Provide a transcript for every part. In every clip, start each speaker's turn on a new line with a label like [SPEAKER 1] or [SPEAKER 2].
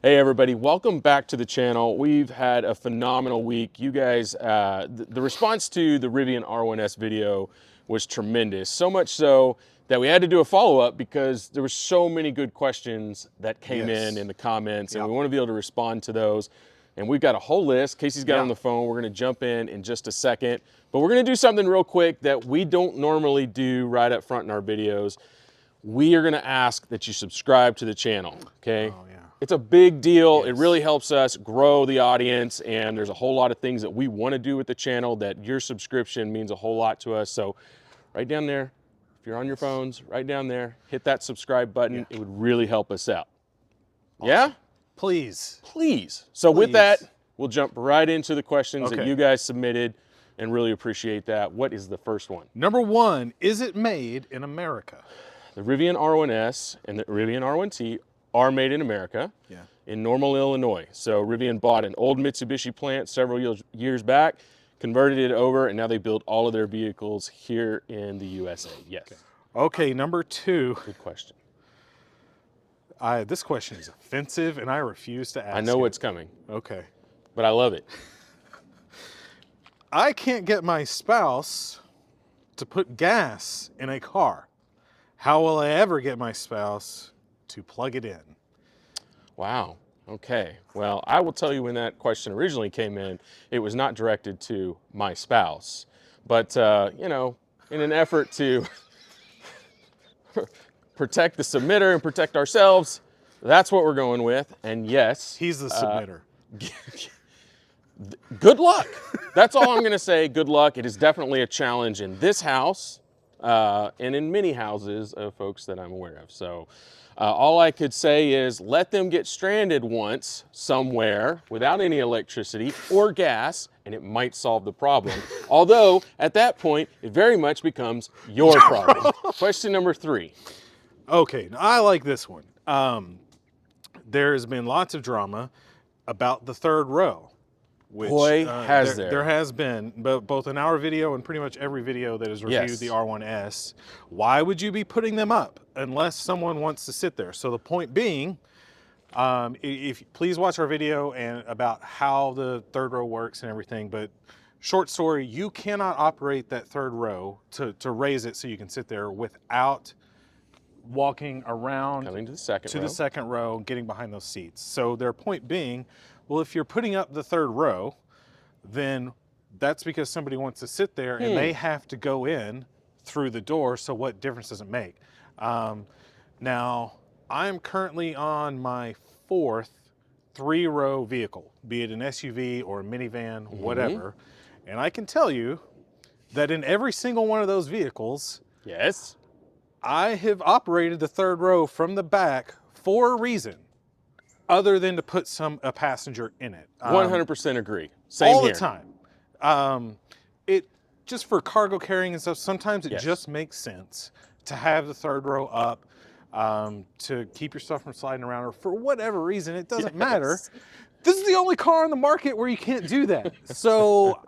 [SPEAKER 1] Hey everybody, welcome back to the channel. We've had a phenomenal week. You guys, the response to the Rivian R1S video was tremendous. So much so that we had to do a follow-up because there were so many good questions that came in the comments, and we want to be able to respond to those. And we've got a whole list. Casey's got on the phone. We're gonna jump in just a second, but we're gonna do something real quick that we don't normally do right up front in our videos. We are gonna ask that you subscribe to the channel, okay? Oh, yeah. It's a big deal. Yes. It really helps us grow the audience, and there's a whole lot of things that we wanna do with the channel that your subscription means a whole lot to us. So right down there, if you're on your phones, right down there, hit that subscribe button. Yeah. It would really help us out. Awesome. Yeah?
[SPEAKER 2] Please.
[SPEAKER 1] Please. So with that, we'll jump right into the questions that you guys submitted and really appreciate that. What is the first one?
[SPEAKER 2] Number one, is it made in America?
[SPEAKER 1] The Rivian R1S and the Rivian R1T are made in America, in Normal, Illinois. So Rivian bought an old Mitsubishi plant several years back, converted it over, and now they build all of their vehicles here in the USA. Yes.
[SPEAKER 2] Okay, number two.
[SPEAKER 1] Good question.
[SPEAKER 2] This question is offensive, and I refuse to ask
[SPEAKER 1] I know what's coming.
[SPEAKER 2] Okay.
[SPEAKER 1] But I love it.
[SPEAKER 2] I can't get my spouse to put gas in a car. How will I ever get my spouse to plug it in?
[SPEAKER 1] Wow. Okay. Well, I will tell you, when that question originally came in, it was not directed to my spouse. But, you know, in an effort to protect the submitter and protect ourselves, that's what we're going with. And yes,
[SPEAKER 2] he's the submitter.
[SPEAKER 1] Good luck. That's all I'm going to say. Good luck. It is definitely a challenge in this house and in many houses of folks that I'm aware of. So all I could say is let them get stranded once somewhere without any electricity or gas, and it might solve the problem. Although at that point, it very much becomes your problem. Question number three.
[SPEAKER 2] Okay, now I like this one. There has been lots of drama about the third row. Which, there has been, both in our video and pretty much every video that has reviewed the R1S. Why would you be putting them up unless someone wants to sit there? So the point being, please watch our video about how the third row works and everything, but short story, you cannot operate that third row to raise it so you can sit there without walking around
[SPEAKER 1] coming to the
[SPEAKER 2] second row, getting behind those seats. So their point being, well, if you're putting up the third row, then that's because somebody wants to sit there and they have to go in through the door. So what difference does it make? Now, I'm currently on my fourth three-row vehicle, be it an SUV or a minivan, whatever. And I can tell you that in every single one of those vehicles, I have operated the third row from the back for a reason other than to put a passenger in it.
[SPEAKER 1] 100% agree. Same
[SPEAKER 2] all
[SPEAKER 1] here.
[SPEAKER 2] The time. It just for cargo carrying and stuff, sometimes it just makes sense to have the third row up to keep your stuff from sliding around, or for whatever reason, it doesn't matter. This is the only car on the market where you can't do that. So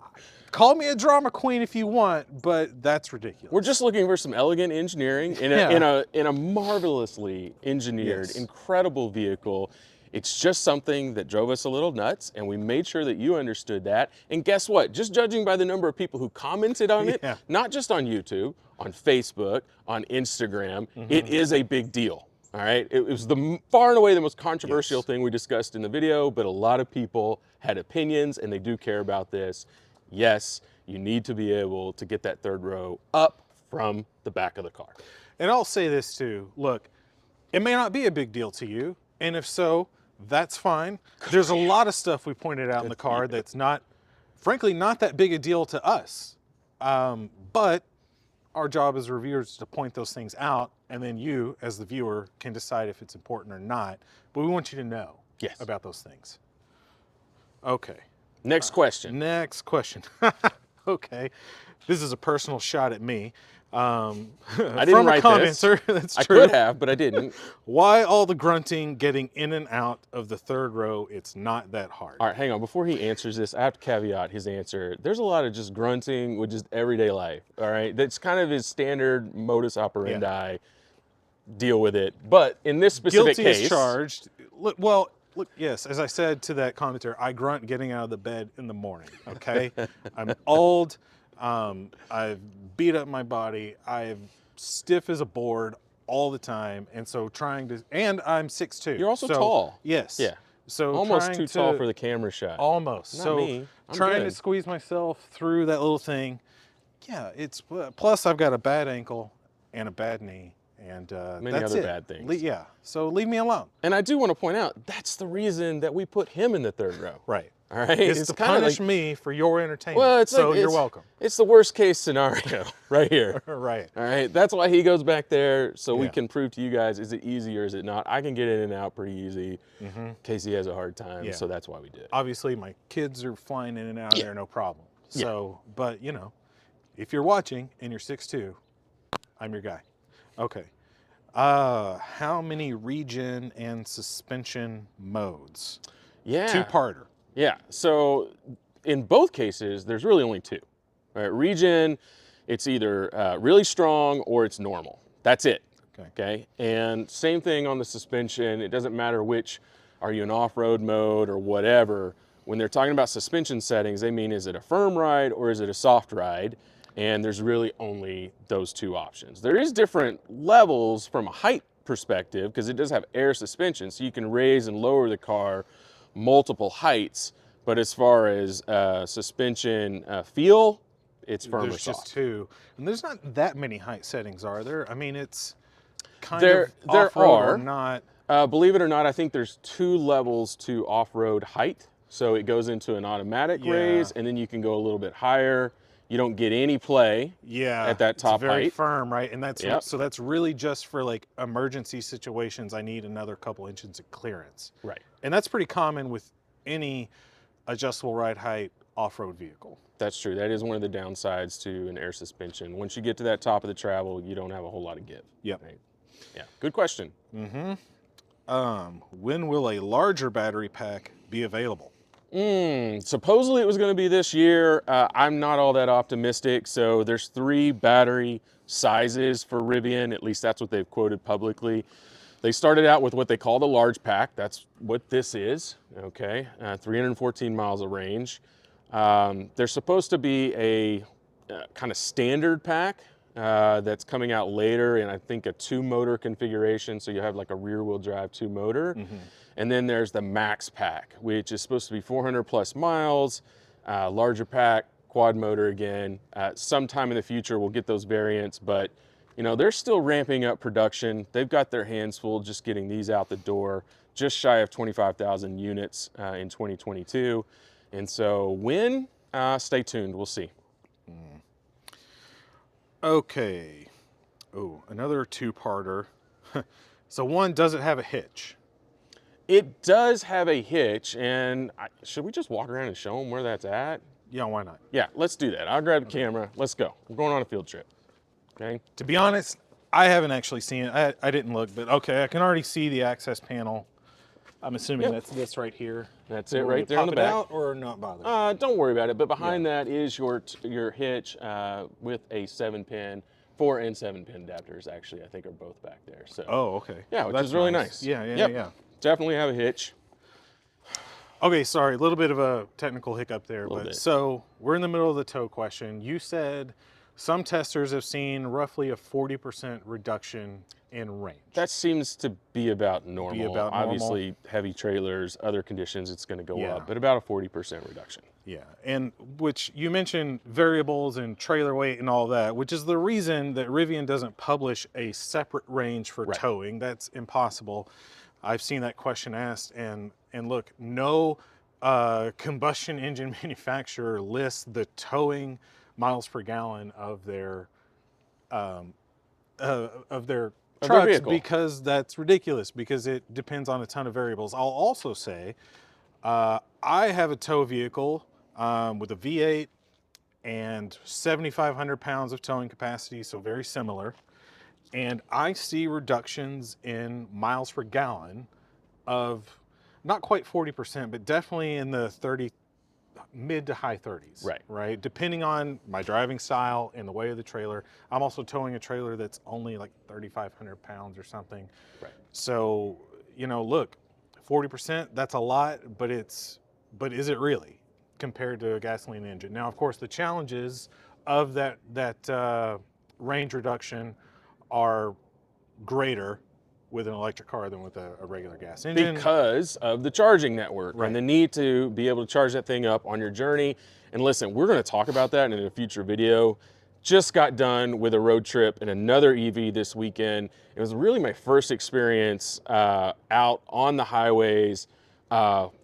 [SPEAKER 2] call me a drama queen if you want, but that's ridiculous.
[SPEAKER 1] We're just looking for some elegant engineering in a marvelously engineered, incredible vehicle. It's just something that drove us a little nuts, and we made sure that you understood that. And guess what? Just judging by the number of people who commented on it, not just on YouTube, on Facebook, on Instagram, it is a big deal. All right, it was far and away the most controversial thing we discussed in the video, but a lot of people had opinions, and they do care about this. Yes, you need to be able to get that third row up from the back of the car.
[SPEAKER 2] And I'll say this too, look, it may not be a big deal to you, and if so, that's fine. There's a lot of stuff we pointed out in the car that's not, frankly, not that big a deal to us. But our job as reviewers is to point those things out, and then you, as the viewer, can decide if it's important or not. But we want you to know about those things. Okay.
[SPEAKER 1] Next question.
[SPEAKER 2] Next question. Okay. This is a personal shot at me.
[SPEAKER 1] I didn't write this.
[SPEAKER 2] That's
[SPEAKER 1] I
[SPEAKER 2] true.
[SPEAKER 1] could have, but I didn't.
[SPEAKER 2] Why all the grunting getting in and out of the third row? It's not that hard.
[SPEAKER 1] All right, hang on. Before he answers this, I have to caveat his answer. There's a lot of just grunting with just everyday life, all right? That's kind of his standard modus operandi. Deal with it. But in this specific case...
[SPEAKER 2] Guilty as charged. Well, Look, yes, as I said to that commenter, I grunt getting out of the bed in the morning, okay? I'm old, I've beat up my body, I'm stiff as a board all the time, and so and I'm 6'2".
[SPEAKER 1] You're also
[SPEAKER 2] so,
[SPEAKER 1] tall.
[SPEAKER 2] Yes.
[SPEAKER 1] Yeah.
[SPEAKER 2] So
[SPEAKER 1] Almost
[SPEAKER 2] trying
[SPEAKER 1] too tall for the camera shot.
[SPEAKER 2] Almost.
[SPEAKER 1] Not
[SPEAKER 2] so
[SPEAKER 1] me. I'm
[SPEAKER 2] trying
[SPEAKER 1] good.
[SPEAKER 2] to squeeze myself through that little thing, yeah, plus I've got a bad ankle and a bad knee. And
[SPEAKER 1] Many
[SPEAKER 2] that's
[SPEAKER 1] other
[SPEAKER 2] it.
[SPEAKER 1] bad things.
[SPEAKER 2] Yeah, so leave me alone.
[SPEAKER 1] And I do want to point out, that's the reason that we put him in the third row.
[SPEAKER 2] Right.
[SPEAKER 1] All right.
[SPEAKER 2] It's to punish me for your entertainment.
[SPEAKER 1] Well,
[SPEAKER 2] so you're welcome.
[SPEAKER 1] It's the worst case scenario right here.
[SPEAKER 2] Right.
[SPEAKER 1] All right. That's why he goes back there, so we
[SPEAKER 2] Yeah.
[SPEAKER 1] can prove to you guys, is it easy or is it not? I can get in and out pretty easy. Casey has a hard time,
[SPEAKER 2] Yeah.
[SPEAKER 1] so that's why we did it.
[SPEAKER 2] Obviously, my kids are flying in and out of
[SPEAKER 1] Yeah.
[SPEAKER 2] there, no problem.
[SPEAKER 1] Yeah.
[SPEAKER 2] So, but you know, if you're watching and you're 6'2", I'm your guy. Okay. How many regen and suspension modes?
[SPEAKER 1] Yeah.
[SPEAKER 2] Two-parter.
[SPEAKER 1] Yeah. So in both cases, there's really only two. All right. Regen, it's either really strong or it's normal. That's it. Okay. And same thing on the suspension. It doesn't matter which, are you in off-road mode or whatever. When they're talking about suspension settings, they mean, is it a firm ride or is it a soft ride? And there's really only those two options. There is different levels from a height perspective because it does have air suspension, so you can raise and lower the car multiple heights. But as far as suspension feel, it's firm or soft.
[SPEAKER 2] There's just two. And there's not that many height settings, are there? I mean, it's kind
[SPEAKER 1] there
[SPEAKER 2] of off-road or not.
[SPEAKER 1] Believe it or not, I think there's 2 levels to off-road height. So it goes into an automatic raise, and then you can go a little bit higher. You don't get any play at that top
[SPEAKER 2] it's very
[SPEAKER 1] height.
[SPEAKER 2] firm, right? And that's so that's really just for like emergency situations. I need another couple inches of clearance.
[SPEAKER 1] Right.
[SPEAKER 2] And that's pretty common with any adjustable ride height off-road vehicle.
[SPEAKER 1] That's true. That is one of the downsides to an air suspension. Once you get to that top of the travel, you don't have a whole lot of give.
[SPEAKER 2] Yep.
[SPEAKER 1] Right? Yeah. Good question.
[SPEAKER 2] When will a larger battery pack be available?
[SPEAKER 1] Supposedly it was going to be this year. I'm not all that optimistic. So there's 3 battery sizes for Rivian. At least that's what they've quoted publicly. They started out with what they call the large pack. That's what this is. Okay. 314 miles of range. There's supposed to be a kind of standard pack that's coming out later, and I think a 2-motor configuration. So you have like a rear-wheel drive 2-motor. And then there's the max pack, which is supposed to be 400 plus miles, larger pack, quad motor again. Sometime in the future, we'll get those variants, but you know, they're still ramping up production. They've got their hands full just getting these out the door, just shy of 25,000 units in 2022. And so when, stay tuned, we'll see.
[SPEAKER 2] Okay. Oh, another 2-parter. So one, does it have a hitch?
[SPEAKER 1] It does have a hitch, and should we just walk around and show them where that's at?
[SPEAKER 2] Yeah, why not?
[SPEAKER 1] Yeah, let's do that. I'll grab the camera. Let's go. We're going on a field trip. Okay.
[SPEAKER 2] To be honest, I haven't actually seen it. I didn't look, but okay, I can already see the access panel. I'm assuming that's this right here.
[SPEAKER 1] That's it right there on the back.
[SPEAKER 2] Pop it out or not bother?
[SPEAKER 1] Don't worry about it. But behind that is your hitch with a 7-pin. 4 and 7-pin adapters, actually, I think are both back there. So.
[SPEAKER 2] Oh, okay.
[SPEAKER 1] Yeah,
[SPEAKER 2] well,
[SPEAKER 1] which is really nice.
[SPEAKER 2] Yeah.
[SPEAKER 1] Definitely have a hitch.
[SPEAKER 2] Okay, sorry, a little bit of a technical hiccup there, but so we're in the middle of the tow question. You said some testers have seen roughly a 40% reduction in range.
[SPEAKER 1] That seems to be about normal. Obviously, heavy trailers, other conditions, it's going to go up, but about a 40% reduction.
[SPEAKER 2] Yeah, and which you mentioned variables and trailer weight and all that, which is the reason that Rivian doesn't publish a separate range for towing. That's impossible. I've seen that question asked, and look, no combustion engine manufacturer lists the towing miles per gallon of their trucks because that's ridiculous, because it depends on a ton of variables. I'll also say I have a tow vehicle with a V8 and 7,500 pounds of towing capacity, so very similar. And I see reductions in miles per gallon of not quite 40%, but definitely in the mid to high 30s. Right. Depending on my driving style and the weight of the trailer. I'm also towing a trailer that's only like 3,500 pounds or something. So, you know, look, 40%, that's a lot, but is it really compared to a gasoline engine? Now, of course, the challenges of that range reduction are greater with an electric car than with a regular gas engine.
[SPEAKER 1] Because of the charging network
[SPEAKER 2] Right.
[SPEAKER 1] and the need to be able to charge that thing up on your journey. And listen, we're going to talk about that in a future video. Just got done with a road trip in another EV this weekend. It was really my first experience out on the highways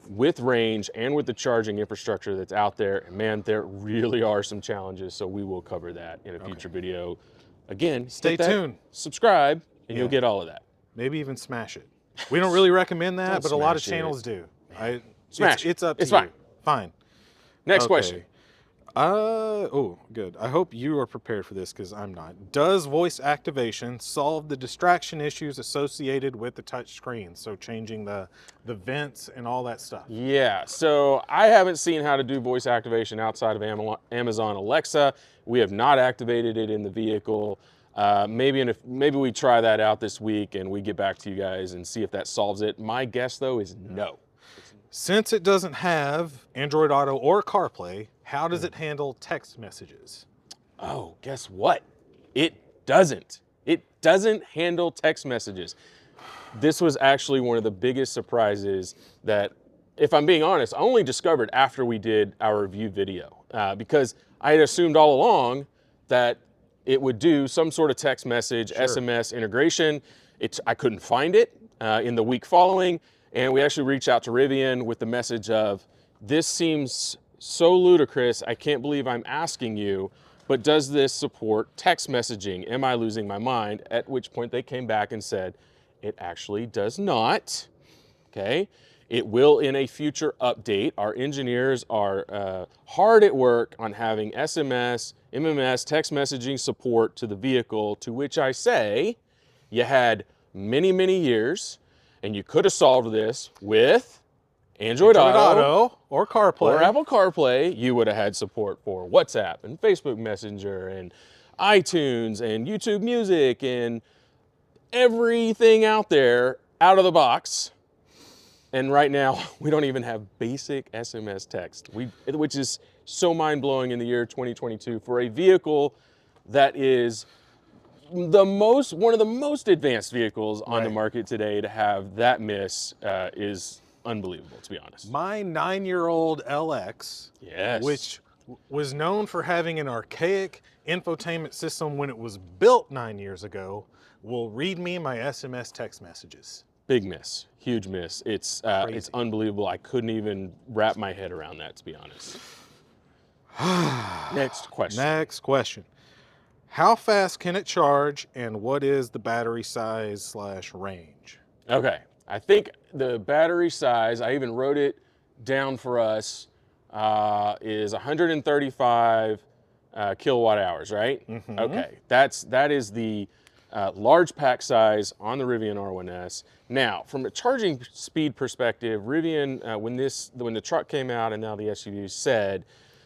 [SPEAKER 1] with range and with the charging infrastructure that's out there. And man, there really are some challenges. So we will cover that in a future video. Again,
[SPEAKER 2] Stay tuned.
[SPEAKER 1] Subscribe, and you'll get all of that.
[SPEAKER 2] Maybe even smash it. We don't really recommend that, but a lot of
[SPEAKER 1] smash it.
[SPEAKER 2] channels do.
[SPEAKER 1] Smash.
[SPEAKER 2] It's up to
[SPEAKER 1] It's
[SPEAKER 2] you.
[SPEAKER 1] fine.
[SPEAKER 2] Fine.
[SPEAKER 1] Next
[SPEAKER 2] Okay.
[SPEAKER 1] question.
[SPEAKER 2] Oh, good. I hope you are prepared for this because I'm not. Does voice activation solve the distraction issues associated with the touch screen? So changing the vents and all that stuff.
[SPEAKER 1] Yeah, so I haven't seen how to do voice activation outside of Amazon Alexa. We have not activated it in the vehicle. Maybe we try that out this week and we get back to you guys and see if that solves it. My guess though is no.
[SPEAKER 2] Since it doesn't have Android Auto or CarPlay, how does it handle text messages?
[SPEAKER 1] Oh, guess what? It doesn't. It doesn't handle text messages. This was actually one of the biggest surprises that, if I'm being honest, I only discovered after we did our review video because I had assumed all along that it would do some sort of text message, SMS integration. I couldn't find it in the week following, and we actually reached out to Rivian with the message of, this seems so ludicrous, I can't believe I'm asking you, but does this support text messaging? Am I losing my mind? At which point they came back and said, it actually does not, okay? It will in a future update. Our engineers are hard at work on having SMS, MMS, text messaging support to the vehicle, to which I say, you had many, many years, and you could have solved this with Android Auto
[SPEAKER 2] or CarPlay.
[SPEAKER 1] or Apple CarPlay. You would have had support for WhatsApp and Facebook Messenger and iTunes and YouTube Music and everything out there out of the box. And right now, we don't even have basic SMS text, which is so mind-blowing in the year 2022 for a vehicle that is one of the most advanced vehicles on the market today. To have that miss is unbelievable, to be honest.
[SPEAKER 2] My 9-year-old LX, which was known for having an archaic infotainment system when it was built 9 years ago, will read me my SMS text messages.
[SPEAKER 1] Big miss, huge miss. It's unbelievable. I couldn't even wrap my head around that, to be honest. Next question.
[SPEAKER 2] How fast can it charge, and what is the battery size / range?
[SPEAKER 1] Okay, I think the battery size, I even wrote it down for us, is 135 kilowatt hours, right? Mm-hmm. Okay, that is the large pack size on the Rivian R1S. Now, from a charging speed perspective, Rivian, when the truck came out and now the SUV, said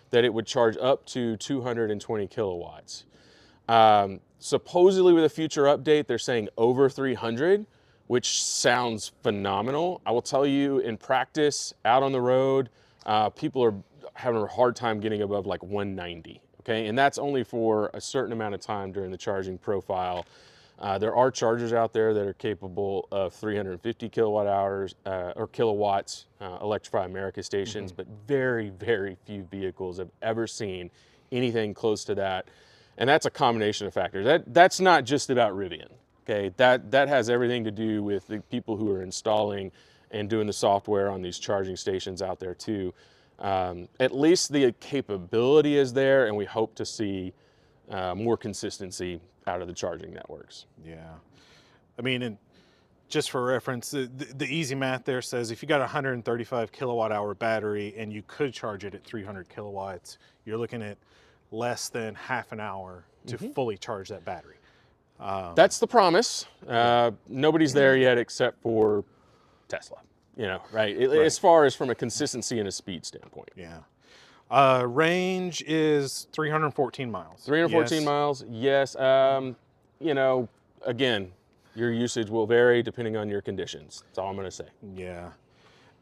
[SPEAKER 1] that it would charge up to 220 kilowatts. Supposedly with a future update, they're saying over 300, which sounds phenomenal. I will tell you, in practice, out on the road, people are having a hard time getting above like 190, okay? And that's only for a certain amount of time during the charging profile. There are chargers out there that are capable of 350 kilowatt hours or kilowatts, Electrify America stations, but very, very few vehicles have ever seen anything close to that. And that's a combination of factors. That's not just about Rivian, okay? That has everything to do with the people who are installing and doing the software on these charging stations out there too. At least the capability is there, and we hope to see more consistency out of the charging networks.
[SPEAKER 2] Yeah. I mean, and just for reference, the easy math there says if you got a 135 kilowatt hour battery and you could charge it at 300 kilowatts, you're looking at less than half an hour to fully charge that battery.
[SPEAKER 1] That's the promise. Nobody's there yet except for Tesla, right? As far as from a consistency and a speed standpoint.
[SPEAKER 2] Yeah. Range is 314 miles.
[SPEAKER 1] 314 miles, yes. Again, your usage will vary depending on your conditions. That's all I'm gonna say.
[SPEAKER 2] Yeah.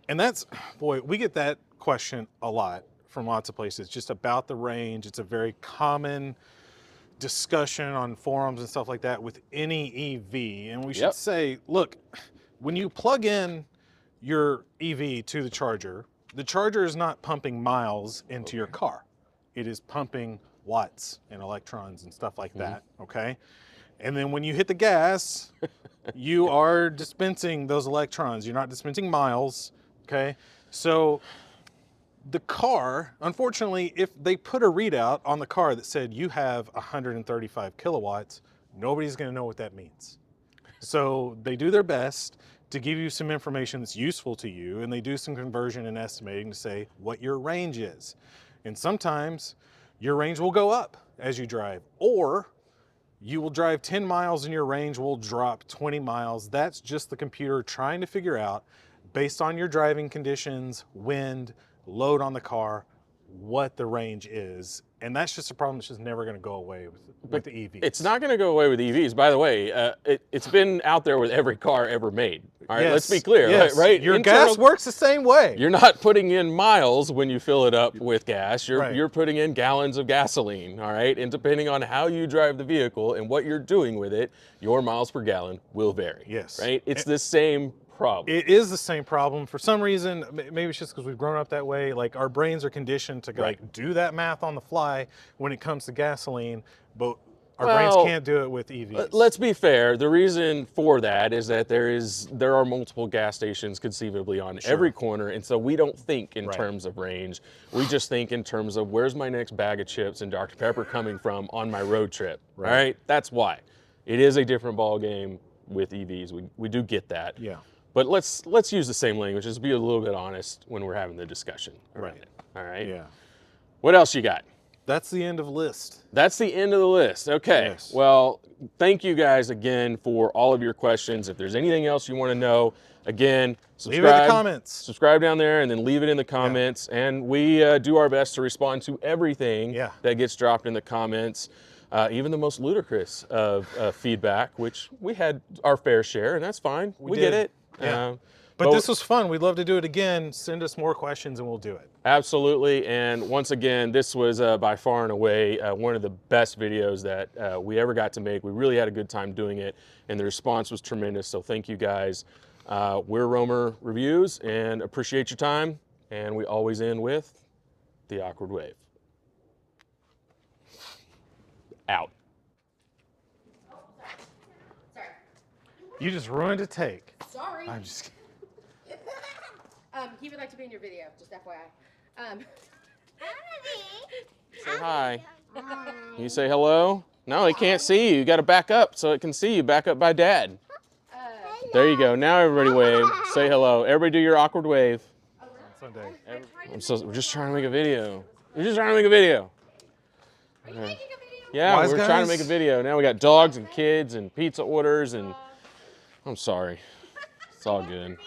[SPEAKER 2] And that's, boy, we get that question a lot from lots of places, just about the range. It's a very common discussion on forums and stuff like that with any EV. And we should say, look, when you plug in your EV to the charger is not pumping miles into your car. It is pumping watts and electrons and stuff like that, okay? And then when you hit the gas, you are dispensing those electrons. You're not dispensing miles, okay? So the car, unfortunately, if they put a readout on the car that said you have 135 kilowatts, nobody's gonna know what that means. So they do their best to give you some information that's useful to you, and they do some conversion and estimating to say what your range is. And sometimes your range will go up as you drive, or you will drive 10 miles and your range will drop 20 miles. That's just the computer trying to figure out, based on your driving conditions, wind, load on the car, what the range is. And that's just a problem that's just never going to go away with the EVs.
[SPEAKER 1] It's not going to go away with EVs. By the way, it's been out there with every car ever made. All right, let's be clear, right?
[SPEAKER 2] Your gas works the same way.
[SPEAKER 1] You're not putting in miles when you fill it up with gas. You're putting in gallons of gasoline, all right? And depending on how you drive the vehicle and what you're doing with it, your miles per gallon will vary.
[SPEAKER 2] Yes.
[SPEAKER 1] Right? It's the same problem.
[SPEAKER 2] It is the same problem. For some reason, maybe it's just because we've grown up that way, like our brains are conditioned to like do that math on the fly when it comes to gasoline, but our brains can't do it with EVs.
[SPEAKER 1] Let's be fair. The reason for that is that there are multiple gas stations conceivably on every corner, and so we don't think in terms of range. We just think in terms of where's my next bag of chips and Dr. Pepper coming from on my road trip. All right? That's why. It is a different ball game with EVs. We do get that.
[SPEAKER 2] Yeah.
[SPEAKER 1] But let's use the same language. Just be a little bit honest when we're having the discussion around it. All right.
[SPEAKER 2] Yeah.
[SPEAKER 1] What else you got?
[SPEAKER 2] That's the end of the list.
[SPEAKER 1] That's the end of the list. Okay.
[SPEAKER 2] Yes.
[SPEAKER 1] Well, thank you guys again for all of your questions. If there's anything else you want to know, again, subscribe.
[SPEAKER 2] Leave it in the comments.
[SPEAKER 1] Subscribe down there and then leave it in the comments. And we do our best to respond to everything that gets dropped in the comments. Even the most ludicrous of feedback, which we had our fair share, and that's fine. We get it.
[SPEAKER 2] Yeah. But this was fun. We'd love to do it again. Send us more questions and we'll do it.
[SPEAKER 1] Absolutely. And once again, this was by far and away one of the best videos that we ever got to make. We really had a good time doing it, and the response was tremendous. So thank you guys. We're Romer Reviews and appreciate your time. And we always end with the awkward wave. Out.
[SPEAKER 3] Sorry.
[SPEAKER 2] You just ruined a take.
[SPEAKER 3] Sorry.
[SPEAKER 2] I'm just kidding.
[SPEAKER 3] He would like to be in your video, just FYI.
[SPEAKER 1] Say hi. You say hello? No, he can't see you. You got to back up so it can see you. Back up by Dad. There you go. Now everybody wave. Say hello. Everybody do your awkward wave.
[SPEAKER 2] Sunday.
[SPEAKER 1] We're just trying to make a video. We're just trying to make a video.
[SPEAKER 3] Are you making a video?
[SPEAKER 1] Yeah,
[SPEAKER 2] Wise
[SPEAKER 1] we're
[SPEAKER 2] guys?
[SPEAKER 1] trying to make a video. Now we got dogs and kids and pizza orders and I'm sorry. It's all good.